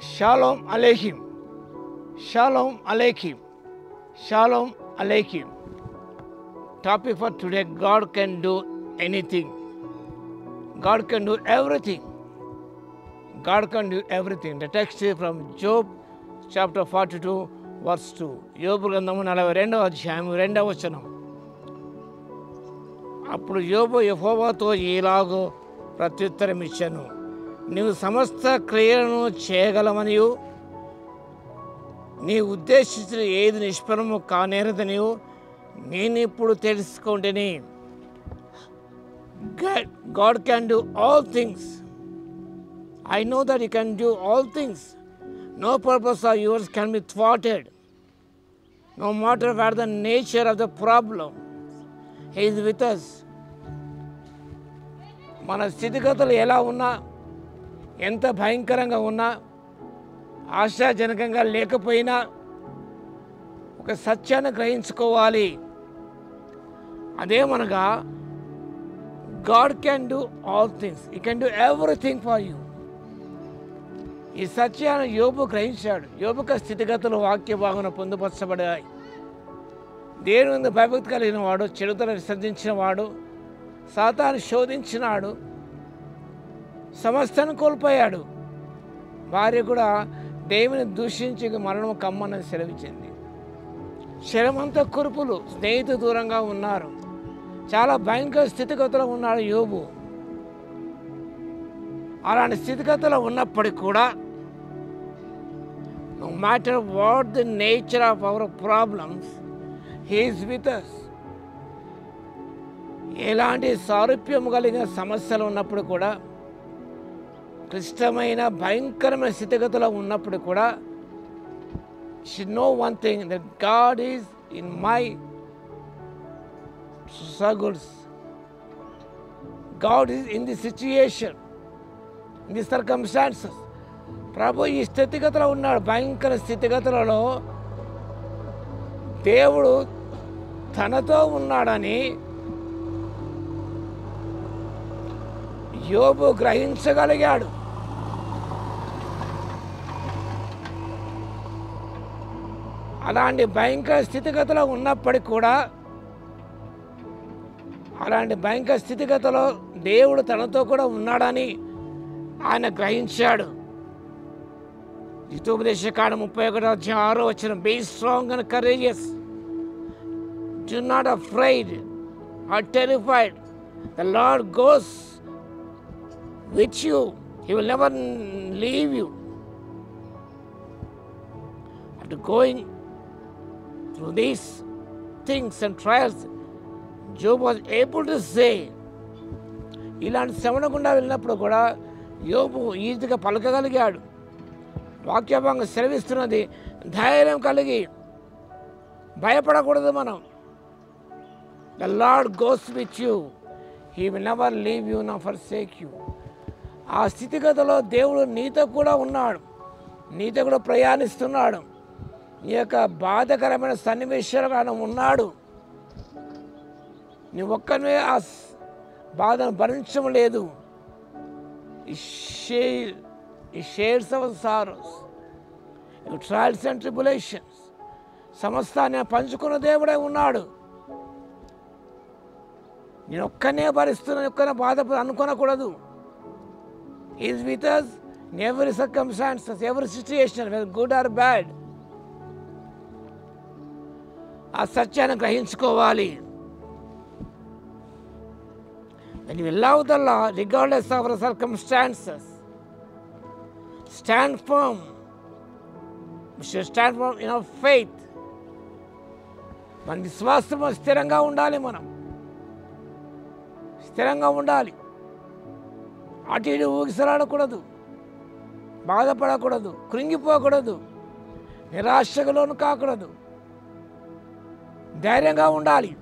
Shalom Aleichem. Shalom Aleichem. Shalom Aleichem. Topic for today: God can do anything. God can do everything. God can do everything. The text is from Job chapter 42 verse 2. యోబు గ్రంథము 42వ అధ్యాయము 2వ వచనం. అప్పుడు యోబు యెహోవాతో ఇలాగూ ప్రత్యుత్తరం ఇచ్చెను: నీవు సమస్త క్రియలను చేయగలవనియు నీ ఉద్దేశించిన ఏది నిష్ఫలము కానేరదనియు నేనిప్పుడు తెలుసుకుంటేని. God can do all things. I know that He can do all things. No purpose of yours can be thwarted. No matter what the nature of the problem, He is with us. మన స్థితిగతులు ఎలా ఉన్నా, ఎంత భయంకరంగా ఉన్నా, ఆశాజనకంగా లేకపోయినా ఒక సత్యాన్ని గ్రహించుకోవాలి. అదేమనగా God can do all things. He can do everything for you. ఈ సత్యాన్ని యోబు గ్రహించాడు. యోబుక స్థితిగతులు వాక్య భాగన పొందుపరచబడాయి. దేవుని ముందు భయభక్తి కలిగిన వాడు, చెడుతను విసర్జించిన వాడు, సాతాను శోధించినాడు, సమస్తాన్ని కోల్పోయాడు. భార్య కూడా దేవుని దూషించి మరణం కమ్మని సెలవిచ్చింది. శరమంతా కురుపులు, స్నేహితు దూరంగా ఉన్నారు. చాలా భయంకర స్థితిగతులు ఉన్నాడు యోబు. అలాంటి స్థితిగతులు ఉన్నప్పటికీ కూడా no matter what the nature of our problems, he is with us. ఎలాంటి సారూప్యం కలిగిన సమస్యలు ఉన్నప్పుడు కూడా, క్లిష్టమైన భయంకరమైన స్థితిగతులు ఉన్నప్పుడు కూడా, should know one thing, that God is in my struggles. God is in the situation, in the circumstances. ప్రభు ఈ స్థితిగతులో ఉన్నాడు. భయంకర స్థితిగతులలో దేవుడు తనతో ఉన్నాడని యోబు గ్రహించగలిగాడు. అలాంటి భయంకర స్థితిగతిలో ఉన్నప్పటికీ కూడా, అలాంటి భయంకర స్థితిగతిలో దేవుడు తనతో కూడా ఉన్నాడని ఆయన గ్రహించాడు. హితోపదేశకాండం 31:6 be strong and courageous, do not afraid or terrified, the Lord goes with you, he will never leave you. after going through these things and trials, Job was able to say, ఇలాంటి శ్రమణ గుండా వెళ్ళినప్పుడు కూడా యోబు ఈజీగా పలకగలిగాడు. వాక్యభంగా సెలవిస్తున్నది, ధైర్యం కలిగి భయపడకూడదు మనం. The Lord goes with you, he will never leave you know forsake you. ఆ స్థితిగతిలో దేవుడు నీతో కూడా ఉన్నాడు, నీతో కూడా ప్రయాణిస్తున్నాడు. నీ యొక్క బాధకరమైన సన్నివేశాలు ఆయన ఉన్నాడు. నీ ఒక్కనే ఆ బాధను భరించడం లేదు. He shares our sorrows, your trials and tribulations. సమస్తాన్ని పంచుకున్న దేవుడే ఉన్నాడు. నేను ఒక్కనే భరిస్తున్నాను, ఒక్కనే బాధ అనుకోనకూడదు. He is with us in every circumstances, every situation, whether good or bad. ఆ సత్యాన్ని గ్రహించుకోవాలి. When you love the Lord, regardless of our circumstances, stand firm. We should stand firm in our faith. మన విశ్వాసం స్థిరంగా ఉండాలి. మనం స్థిరంగా ఉండాలి. అటు ఇటు ఊగిసలాడకూడదు, బాధపడకూడదు, కృంగిపోకూడదు, నిరాశకు లోను కాకూడదు. ధైర్యంగా ఉండాలి.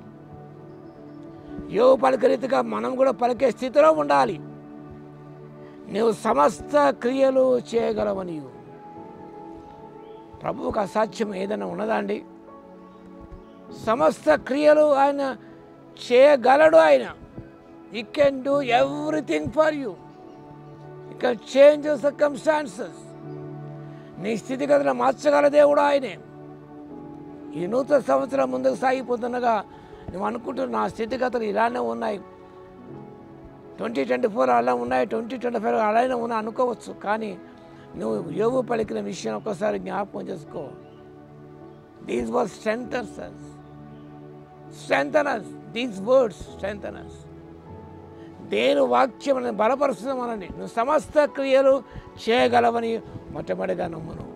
యోబు పలికే రీతిగా మనం కూడా పలికే స్థితిలో ఉండాలి. నీవు సమస్త క్రియలు చేయగలవని. ప్రభువుకు అసాధ్యం ఏదైనా ఉన్నదా అండి? సమస్త క్రియలు ఆయన చేయగలడు. ఆయన He can do everything for you. He can change your circumstances. నీ స్థితిగతులు మార్చగల దేవుడు ఆయనే. ఈ నూతన సంవత్సరం ముందుకు సాగిపోతుండగా నువ్వు అనుకుంటున్న నా స్థితిగతులు ఇలానే ఉన్నాయి, 2024 అలా ఉన్నాయి, 2025 అలానే ఉన్నాయి అనుకోవచ్చు. కానీ నువ్వు యోబు పలికిన విషయం ఒక్కసారి జ్ఞాపకం చేసుకో. These words strengthen us. These words strengthen us. దేని వాక్యం అని బలపరుస్తున్నామని నువ్వు సమస్త క్రియలు చేయగలవని మొట్టమొదటిగా నమ్మును.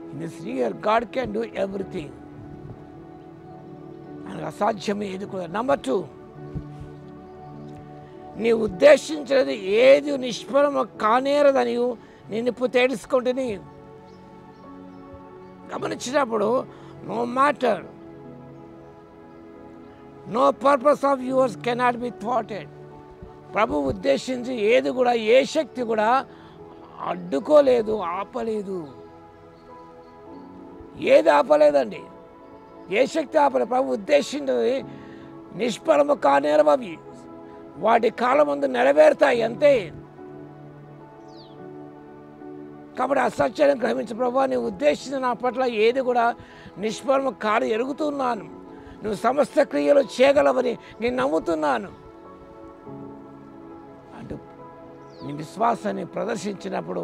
In this year God can do everything. ఆయనకు అసాధ్యం ఏది కూడా. నెంబర్ 2, నీ ఉద్దేశించినది ఏది నిష్ఫలము కానేరదని నేను ఇప్పుడు తెలుసుకుంటుని. గమనించినప్పుడు no matter, no purpose of yours cannot be థ్వాటెడ్. ప్రభు ఉద్దేశించి ఏది కూడా, ఏ శక్తి కూడా అడ్డుకోలేదు, ఆపలేదు. ఏది ఆపలేదండి, ఏ శక్తి ఆపలేదు. ప్రభు ఉద్దేశించినది నిష్ఫలము కానేరవవి, వాటి కాలం ముందు నెరవేరుతాయి అంతే. కాబట్టి అసత్యాన్ని గ్రహించి, ప్రభు నీ ఉద్దేశించిన నా పట్ల ఏది కూడా నిష్ఫలము కాదు ఎరుగుతున్నాను, నువ్వు సమస్త క్రియలు చేయగలవని నేను నమ్ముతున్నాను అంటూ నీ విశ్వాసాన్ని ప్రదర్శించినప్పుడు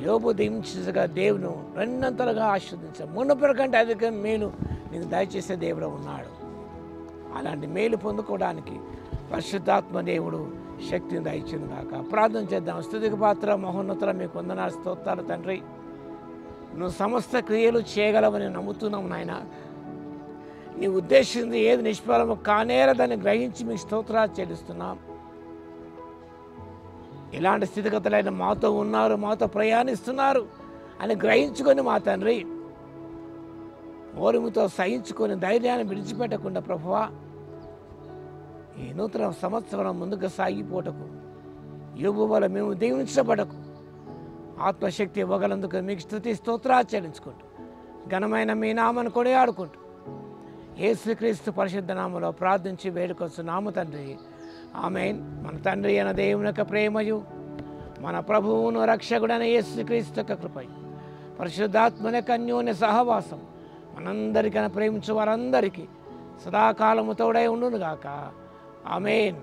యోబు దీవించగా దేవుని రెండంతలుగా ఆశీర్వదించాడు. మునుపటి కంటే అధిక మేలు నీకు దయచేసే దేవుడు ఉన్నాడు. అలాంటి మేలు పొందుకోవడానికి పరిశుద్ధాత్మ దేవుడు శక్తిని దయచేను గాక. ప్రార్థన చేద్దాం. స్తుతికి పాత్ర మహోన్నతుల మీకు వందనాలు, స్తోత్రాలు తండ్రి. నువ్వు సమస్త క్రియలు చేయగలవని నమ్ముతున్నావు నాయన. నీ ఉద్దేశించి ఏది నిష్ఫలము కానేరదని గ్రహించి మీకు స్తోత్రాలు చెల్లిస్తున్నాం. ఇలాంటి స్థితిగతులైన మాతో ఉన్నారు, మాతో ప్రయాణిస్తున్నారు అని గ్రహించుకొని మా తండ్రి ఓర్మితో సహించుకొని ధైర్యాన్ని విడిచిపెట్టకుండా ప్రభువా ఈ నూతన సంవత్సరం ముందుకు సాగిపోటకు యోబు వల్ల మేము దీవించబడకు ఆత్మశక్తి ఇవ్వగలందుకు మీకు స్తుతి స్తోత్రాలు చెల్లించుకుంటూ ఘనమైన మీ నామను కొనియాడుకుంటూ యేసుక్రీస్తు పరిశుద్ధ నామములో ప్రార్థించి వేడుకొస్తున్నాము తండ్రి. ఆమేన్. మన తండ్రి అయిన దేవుని యొక్క ప్రేమయు, మన ప్రభువును రక్షకుడైన యేసుక్రీస్తు యొక్క కృపయు, పరిశుద్ధాత్మని యొక్క అన్యోన్య సహవాసం మనందరికైనా ప్రేమించు వారందరికీ సదాకాలము తోడై ఉండునుగాక. ఆమేన్.